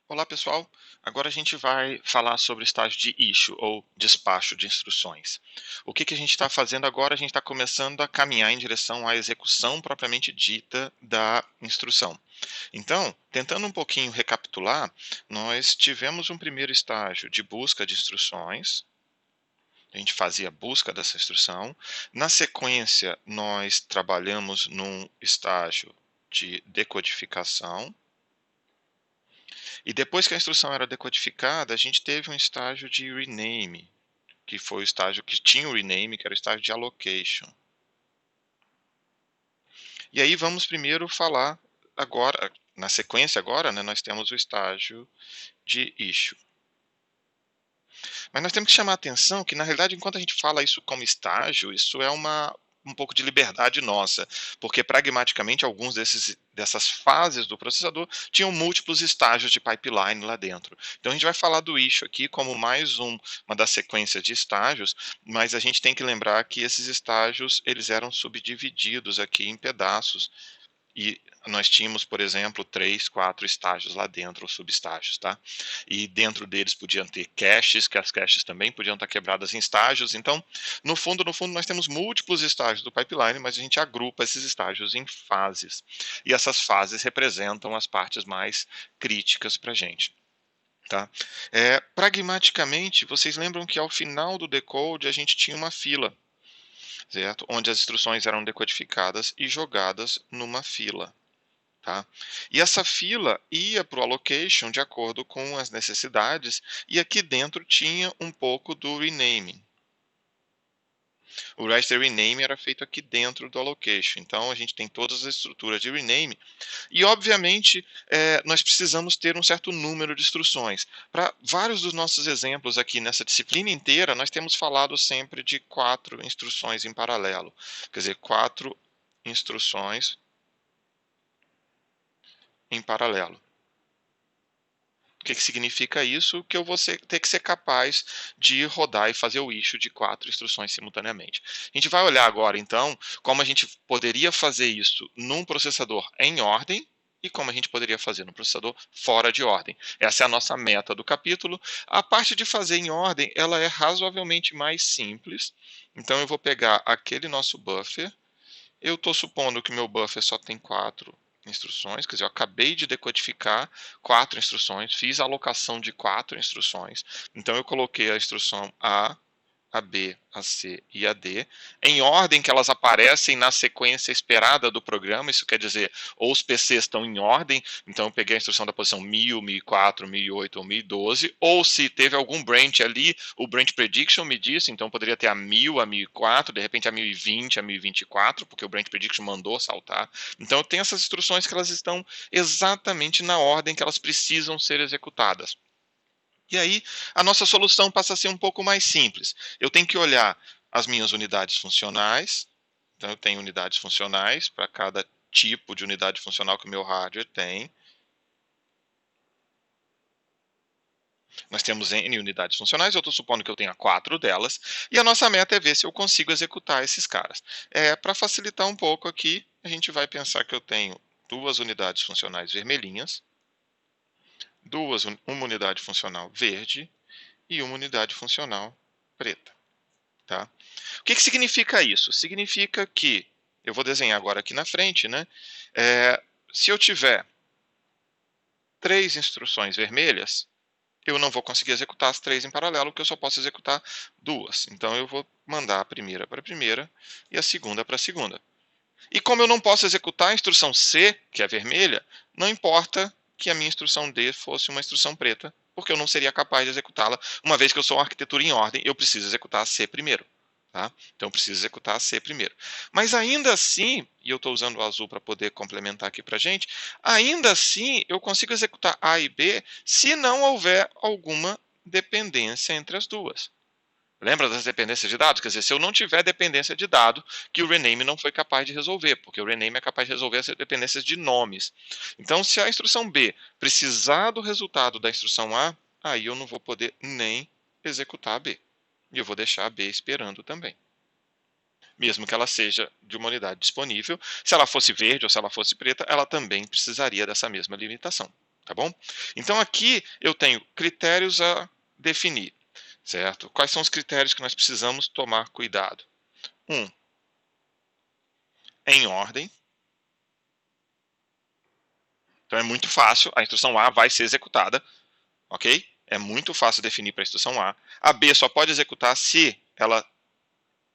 Olá, pessoal. Agora a gente vai falar sobre o estágio de issue, ou despacho de instruções. O que a gente está fazendo agora? A gente está começando a caminhar em direção à execução propriamente dita da instrução. Então, tentando um pouquinho recapitular, nós tivemos um primeiro estágio de busca de instruções. A gente fazia a busca dessa instrução. Na sequência, nós trabalhamos num estágio de decodificação. E depois que a instrução era decodificada, a gente teve um estágio de rename, que foi o estágio que tinha o rename, que era o estágio de allocation. E aí vamos primeiro falar agora, na sequência agora, né, nós temos o estágio de issue. Mas nós temos que chamar a atenção que, na realidade, enquanto a gente fala isso como estágio, isso é um pouco de liberdade nossa, porque pragmaticamente alguns dessas fases do processador tinham múltiplos estágios de pipeline lá dentro. Então a gente vai falar do issue aqui como mais uma das sequências de estágios, mas a gente tem que lembrar que esses estágios eles eram subdivididos aqui em pedaços. E nós tínhamos, por exemplo, 3, 4 estágios lá dentro, ou subestágios, tá? E dentro deles podiam ter caches, que as caches também podiam estar quebradas em estágios. Então, no fundo, nós temos múltiplos estágios do pipeline, mas a gente agrupa esses estágios em fases. E essas fases representam as partes mais críticas para a gente. Tá? Pragmaticamente, vocês lembram que ao final do decode a gente tinha uma fila, certo? Onde as instruções eram decodificadas e jogadas numa fila. Tá? E essa fila ia para o allocation de acordo com as necessidades, e aqui dentro tinha um pouco do renaming. O register rename era feito aqui dentro do allocation, então a gente tem todas as estruturas de rename, e obviamente nós precisamos ter um certo número de instruções. Para vários dos nossos exemplos aqui nessa disciplina inteira, nós temos falado sempre de 4 instruções em paralelo, quer dizer, 4 instruções em paralelo. O que significa isso? Que eu vou ter que ser capaz de rodar e fazer o issue de 4 instruções simultaneamente. A gente vai olhar agora, então, como a gente poderia fazer isso num processador em ordem e como a gente poderia fazer num processador fora de ordem. Essa é a nossa meta do capítulo. A parte de fazer em ordem, ela é razoavelmente mais simples. Então, eu vou pegar aquele nosso buffer. Eu estou supondo que meu buffer só tem 4 instruções, quer dizer, eu acabei de decodificar 4 instruções, fiz a alocação de 4 instruções, então eu coloquei a instrução a B, a C e a D, em ordem que elas aparecem na sequência esperada do programa. Isso quer dizer, ou os PCs estão em ordem, então eu peguei a instrução da posição 1000, 1004, 1008 ou 1012, ou se teve algum branch ali, o branch prediction me disse, então poderia ter a 1000, a 1004, de repente a 1020, a 1024, porque o branch prediction mandou saltar. Então eu tenho essas instruções que elas estão exatamente na ordem que elas precisam ser executadas. E aí, a nossa solução passa a ser um pouco mais simples. Eu tenho que olhar as minhas unidades funcionais. Então, eu tenho unidades funcionais para cada tipo de unidade funcional que o meu hardware tem. Nós temos N unidades funcionais, eu estou supondo que eu tenha 4 delas, e a nossa meta é ver se eu consigo executar esses caras. Para facilitar um pouco aqui, a gente vai pensar que eu tenho 2 unidades funcionais vermelhinhas, uma unidade funcional verde e uma unidade funcional preta. Tá? O que significa isso? Significa que, eu vou desenhar agora aqui na frente, né? Se eu tiver 3 instruções vermelhas, eu não vou conseguir executar as 3 em paralelo, porque eu só posso executar 2. Então eu vou mandar a primeira para a primeira e a segunda para a segunda. E como eu não posso executar a instrução C, que é vermelha, não importa que a minha instrução D fosse uma instrução preta, porque eu não seria capaz de executá-la. Uma vez que eu sou uma arquitetura em ordem, eu preciso executar a C primeiro. Tá? Então eu preciso executar a C primeiro. Mas ainda assim, e eu estou usando o azul para poder complementar aqui para a gente, ainda assim eu consigo executar A e B se não houver alguma dependência entre as duas. Lembra das dependências de dados? Quer dizer, se eu não tiver dependência de dado, que o rename não foi capaz de resolver, porque o rename é capaz de resolver as dependências de nomes. Então, se a instrução B precisar do resultado da instrução A, aí eu não vou poder nem executar a B. E eu vou deixar a B esperando também. Mesmo que ela seja de uma unidade disponível, se ela fosse verde ou se ela fosse preta, ela também precisaria dessa mesma limitação. tá bom? Então aqui eu tenho critérios a definir, certo? Quais são os critérios que nós precisamos tomar cuidado? Em ordem. Então é muito fácil, a instrução A vai ser executada, ok? É muito fácil definir para a instrução A. A B só pode executar se ela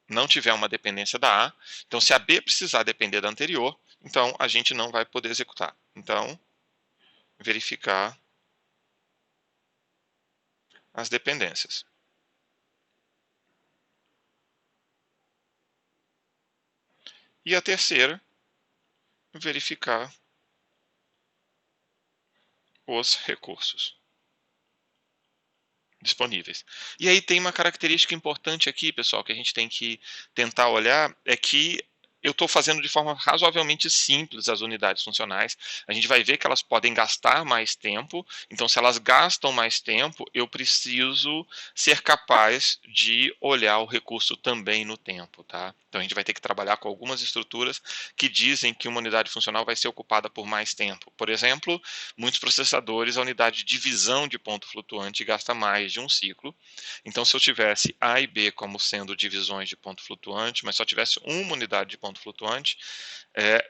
não tiver uma dependência da A. Então, se a B precisar depender da anterior, então a gente não vai poder executar. Então, verificar as dependências. E a terceira, verificar os recursos disponíveis. E aí tem uma característica importante aqui, pessoal, que a gente tem que tentar olhar, é que eu estou fazendo de forma razoavelmente simples as unidades funcionais. A gente vai ver que elas podem gastar mais tempo, então se elas gastam mais tempo, eu preciso ser capaz de olhar o recurso também no tempo, tá? Então a gente vai ter que trabalhar com algumas estruturas que dizem que uma unidade funcional vai ser ocupada por mais tempo. Por exemplo, muitos processadores, a unidade de divisão de ponto flutuante gasta mais de um ciclo. Então, se eu tivesse A e B como sendo divisões de ponto flutuante, mas só tivesse uma unidade de ponto flutuante,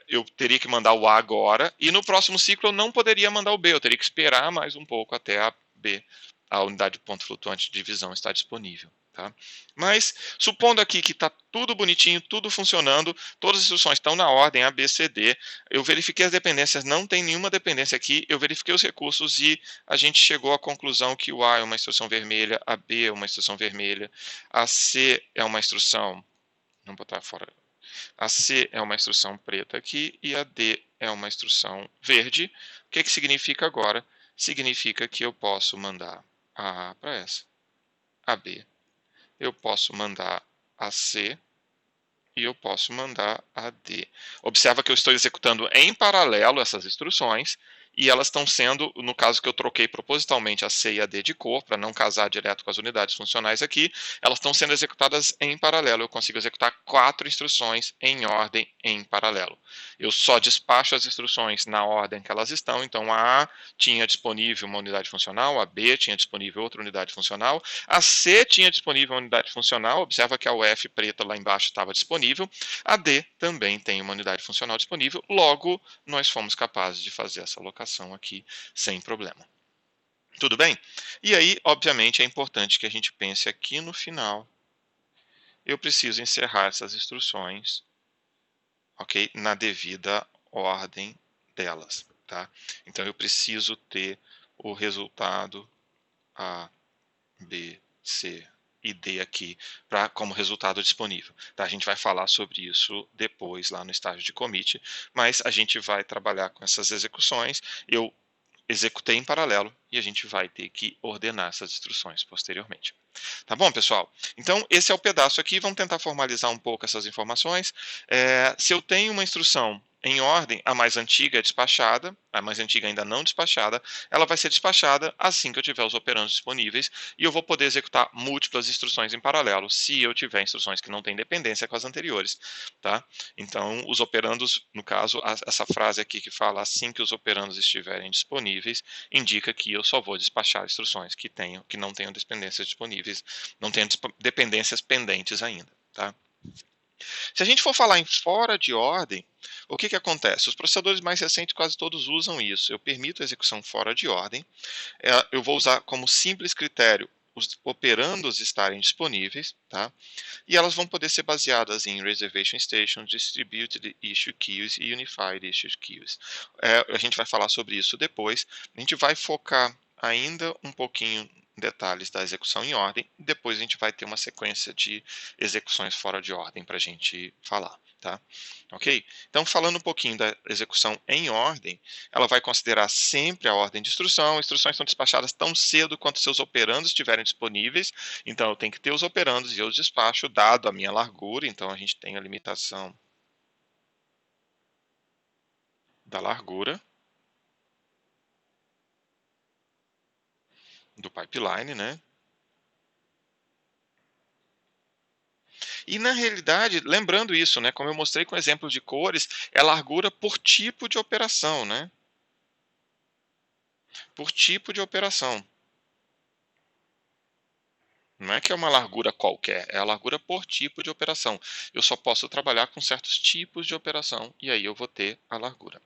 eu teria que mandar o A agora, e no próximo ciclo eu não poderia mandar o B, eu teria que esperar mais um pouco até a B, a unidade de ponto flutuante de divisão, estar disponível. Tá? Mas, supondo aqui que está tudo bonitinho, tudo funcionando, todas as instruções estão na ordem A, B, C, D, eu verifiquei as dependências, não tem nenhuma dependência aqui, eu verifiquei os recursos e a gente chegou à conclusão que o A é uma instrução vermelha, a B é uma instrução vermelha, a C é uma instrução, vamos botar fora, a C é uma instrução preta aqui e a D é uma instrução verde. O que significa agora? Significa que eu posso mandar a A para essa, a B, eu posso mandar a C e eu posso mandar a D. Observa que eu estou executando em paralelo essas instruções e elas estão sendo, no caso que eu troquei propositalmente a C e a D de cor, para não casar direto com as unidades funcionais aqui, elas estão sendo executadas em paralelo. Eu consigo executar 4 instruções em ordem em paralelo. Eu só despacho as instruções na ordem que elas estão, então a A tinha disponível uma unidade funcional, a B tinha disponível outra unidade funcional, a C tinha disponível uma unidade funcional, observa que a UF preta lá embaixo estava disponível, a D também tem uma unidade funcional disponível, logo nós fomos capazes de fazer essa alocação aqui sem problema. Tudo bem? E aí, obviamente, é importante que a gente pense aqui no final. Eu preciso encerrar essas instruções, ok? Na devida ordem delas, tá? Então eu preciso ter o resultado A, B, C e D aqui como resultado disponível. Tá? A gente vai falar sobre isso depois lá no estágio de commit, mas a gente vai trabalhar com essas execuções. Eu executei em paralelo e a gente vai ter que ordenar essas instruções posteriormente. Tá bom, pessoal? Então, esse é o pedaço aqui. Vamos tentar formalizar um pouco essas informações. Se eu tenho uma instrução em ordem, a mais antiga é despachada, a mais antiga ainda não despachada, ela vai ser despachada assim que eu tiver os operandos disponíveis e eu vou poder executar múltiplas instruções em paralelo, se eu tiver instruções que não têm dependência com as anteriores, tá? Então, os operandos, no caso, essa frase aqui que fala assim que os operandos estiverem disponíveis, indica que eu só vou despachar instruções que não tenham dependências disponíveis, não tenham dependências pendentes ainda, tá? Se a gente for falar em fora de ordem, o que acontece? Os processadores mais recentes quase todos usam isso. Eu permito a execução fora de ordem. Eu vou usar como simples critério os operandos estarem disponíveis, tá? E elas vão poder ser baseadas em Reservation Station, Distributed Issue Queues e Unified Issue Queues. A gente vai falar sobre isso depois. A gente vai focar ainda um pouquinho detalhes da execução em ordem, depois a gente vai ter uma sequência de execuções fora de ordem para a gente falar, tá? Ok? Então, falando um pouquinho da execução em ordem, ela vai considerar sempre a ordem de instrução, instruções são despachadas tão cedo quanto seus operandos estiverem disponíveis, então eu tenho que ter os operandos e eu despacho, dado a minha largura, então a gente tem a limitação da largura do pipeline, né? E na realidade, lembrando isso, né, como eu mostrei com exemplos de cores, é largura por tipo de operação, né? por tipo de operação. Não é que é uma largura qualquer, é a largura por tipo de operação. Eu só posso trabalhar com certos tipos de operação e aí eu vou ter a largura.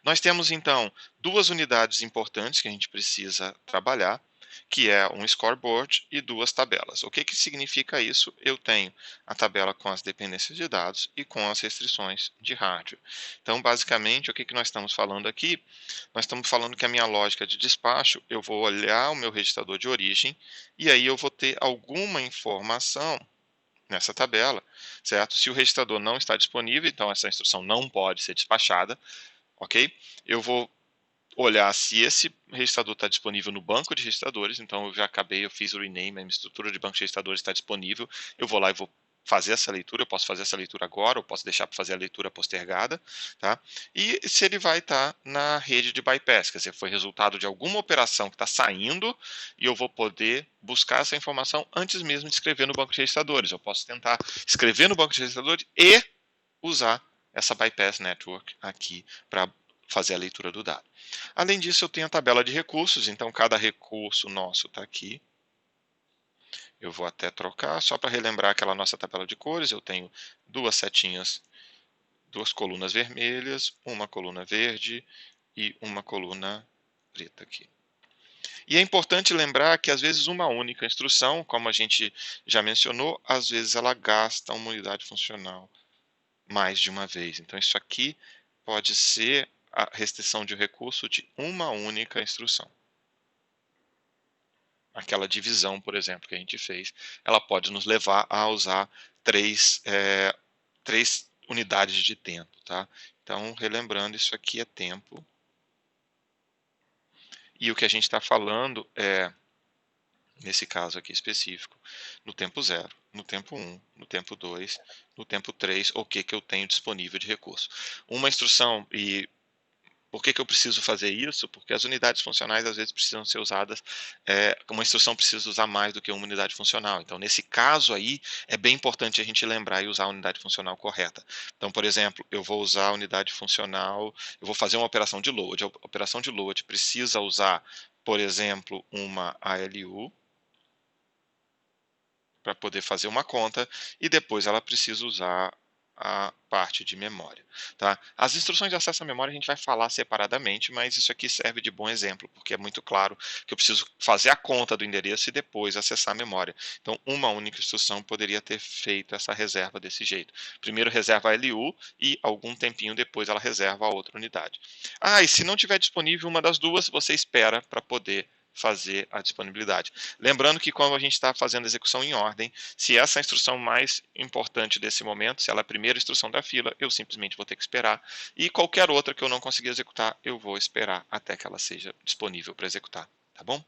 Nós temos então duas unidades importantes que a gente precisa trabalhar, que é um scoreboard e duas tabelas. O que que significa isso? Eu tenho a tabela com as dependências de dados e com as restrições de hardware. Então, basicamente, o que que nós estamos falando aqui? Nós estamos falando que a minha lógica de despacho, eu vou olhar o meu registrador de origem e aí eu vou ter alguma informação nessa tabela, certo? Se o registrador não está disponível, então essa instrução não pode ser despachada, ok? Eu vou olhar se esse registrador está disponível no banco de registradores, então eu já acabei, eu fiz o rename, a minha estrutura de banco de registradores está disponível, eu vou lá e vou fazer essa leitura, eu posso fazer essa leitura agora, ou posso deixar para fazer a leitura postergada, tá? E se ele vai estar na rede de bypass, quer dizer, foi resultado de alguma operação que está saindo, e eu vou poder buscar essa informação antes mesmo de escrever no banco de registradores. Eu posso tentar escrever no banco de registradores e usar essa bypass network aqui para fazer a leitura do dado. Além disso, eu tenho a tabela de recursos, então cada recurso nosso está aqui. Eu vou até trocar, só para relembrar aquela nossa tabela de cores, eu tenho duas setinhas, duas colunas vermelhas, uma coluna verde e uma coluna preta aqui. E é importante lembrar que às vezes uma única instrução, como a gente já mencionou, às vezes ela gasta uma unidade funcional mais de uma vez. Então isso aqui pode ser a restrição de recurso de uma única instrução. Aquela divisão, por exemplo, que a gente fez, ela pode nos levar a usar três unidades de tempo, tá? Então, relembrando, isso aqui é tempo. E o que a gente está falando é, nesse caso aqui específico, no tempo 0, no tempo 1, no tempo 2, no tempo 3, o que eu tenho disponível de recurso. Uma instrução, e por que eu preciso fazer isso? Porque as unidades funcionais às vezes precisam ser usadas, uma instrução precisa usar mais do que uma unidade funcional. Então, nesse caso aí, é bem importante a gente lembrar e usar a unidade funcional correta. Então, por exemplo, eu vou usar a unidade funcional, eu vou fazer uma operação de load. A operação de load precisa usar, por exemplo, uma ALU, para poder fazer uma conta, e depois ela precisa usar a parte de memória. Tá? As instruções de acesso à memória a gente vai falar separadamente, mas isso aqui serve de bom exemplo, porque é muito claro que eu preciso fazer a conta do endereço e depois acessar a memória. Então, uma única instrução poderia ter feito essa reserva desse jeito. Primeiro reserva a LU e algum tempinho depois ela reserva a outra unidade. Ah, e se não tiver disponível uma das duas, você espera para poder fazer a disponibilidade. Lembrando que quando a gente está fazendo a execução em ordem, se essa é a instrução mais importante desse momento, se ela é a primeira instrução da fila, eu simplesmente vou ter que esperar. E qualquer outra que eu não conseguir executar, eu vou esperar até que ela seja disponível para executar. Tá bom?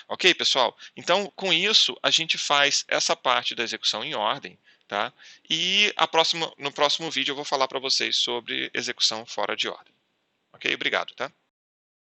Ok, pessoal? Então, com isso, a gente faz essa parte da execução em ordem. Tá? E no próximo vídeo eu vou falar para vocês sobre execução fora de ordem. Ok? Obrigado. Tá?